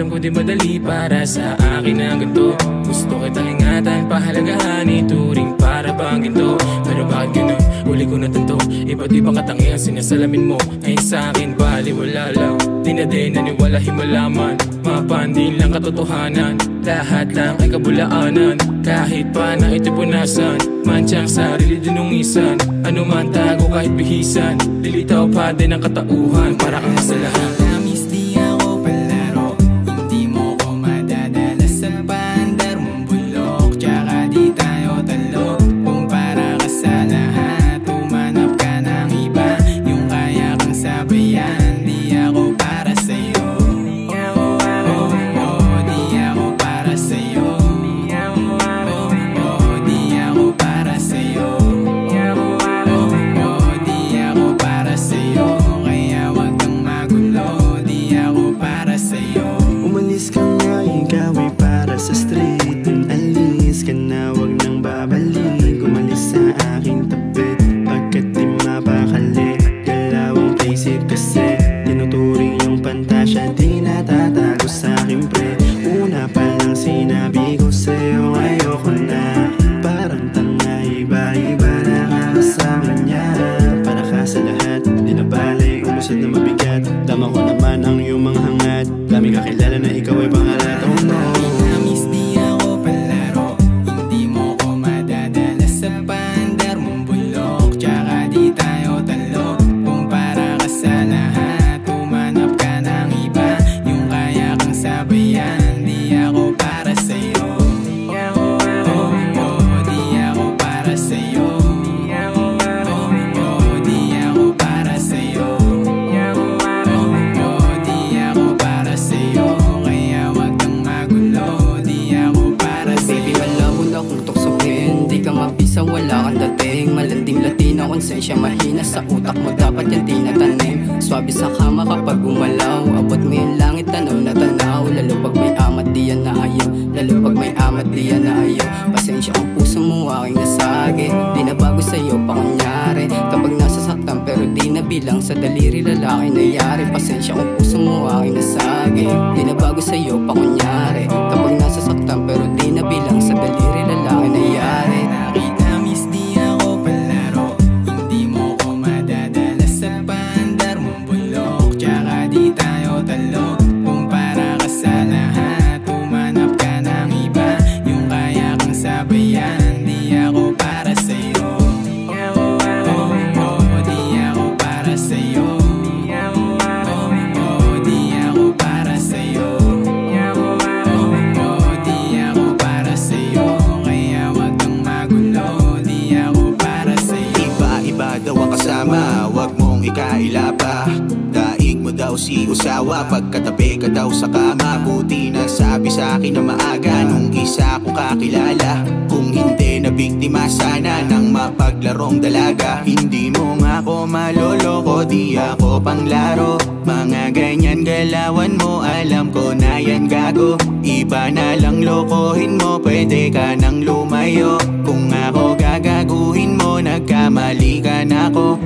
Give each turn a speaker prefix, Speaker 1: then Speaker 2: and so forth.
Speaker 1: Alam ko di madali para sa akin ang ganito. Gusto kitang ingatan, pahalagahan, ituring para bang ginto. Pero bakit ganun? Huli ko natanto, iba't ibang katangian sinasalamin mo. Ay sa akin baliwala lang, di na din naniwala himalaman. Mapandin lang katotohanan, lahat lang ay kabulaanan. Kahit pa na ito'y punasan, mansyang sarili dinungisan. Ano man tago kahit bihisan, lilitaw pa din ang katauhan para kang sa lahat.
Speaker 2: Promise di ako palaro, hindi mo ko madadala sa paandar mong bulok. Tsaka di tayo talo, kung para ka sa lahat, tumanap ka ng iba. Yung kaya kang sabayan, di ako para sa'yo. Di ako para sa'yo. Di ako para sa'yo. Di ako para sa'yo. Kaya wag kang magulo, di ako para sa'yo.
Speaker 3: Umalis ka nga, ikaw ay para sa street. Alis ka na, wag nang babalik. Umalis sa aking tabi, pagkat di mapakali. Dalawang isip kasi, tinuturing yung pantasya, di natatago sa aking pre. Una pa lang sinabi ko sa'yo, ayoko na. Parang tanga, iba-iba na kasama niya. Para ka sa lahat, di na balay, umusad na mabigat. Tama ko naman ang iyong mga hangat, dami kakilala na ikaw ay pangalat. Oh no,
Speaker 2: Promise di ako palaro, hindi mo ko madadala sa paandar mong bulok. Tsaka di tayo talo, kung para ka sa lahat, tumanap ka ng iba. Yung kaya kang sabayan, di ako para sa'yo. Di ako para sa'yo. Di ako para sa'yo. Di ako para sa'yo. Kaya wag kang magulo, di ako para sa'yo.
Speaker 4: Baby, alam mo na kung tuksohin, di ka mabisa, wala kang dating. Malanding latina, konsensya mahina, sa utak mo dapat yan tinatanim. Swabe sa kama kapag gumalaw, abot mo yung langit, tanaw na tanaw. Lalo pag may amat, di yan na ayaw. Lalo pag may amat, di yan na ayaw. Pasensya ang puso mo, aking nasagi. Di na bago sa'yo, pa kunyari. Kapag nasasaktan pero di na bilang, sa daliri lalaki nayari. Pasensya ang puso mo, aking nasagi. Di na bago sa'yo, pa kunyari. Kapag nasasaktan pero di na bilang, sa daliri lalaki nayari.
Speaker 2: Nakita miss di ako palaro, hindi mo ko madadala sa paandar mong bulok. Tsaka di tayo talo, kung para ka sa lahat, tumanap ka ng iba. Yung kaya kang sabayan, di ako para sa'yo. Di ako para sa'yo. Di ako para sa'yo. Di ako para sa'yo. Kaya wag kang magulo, di ako para sa'yo.
Speaker 5: Iba-iba daw ang kasama, wag mong ikaila pa. Daig mo daw si usawa, pagkatabi ka daw sa kama. Buti na sabi sa akin na maaga, nung isa ko kakilala. Kung hindi na biktima sana ng mapaglarong dalaga. Hindi mo nga ako maloloko, di ako panglaro. Mga ganyan galawan mo, alam ko na yan gago. Iba na lang lokohin mo, pwede ka nang lumayo. Kung ako gagaguhin mo, nagkamali ka na ako.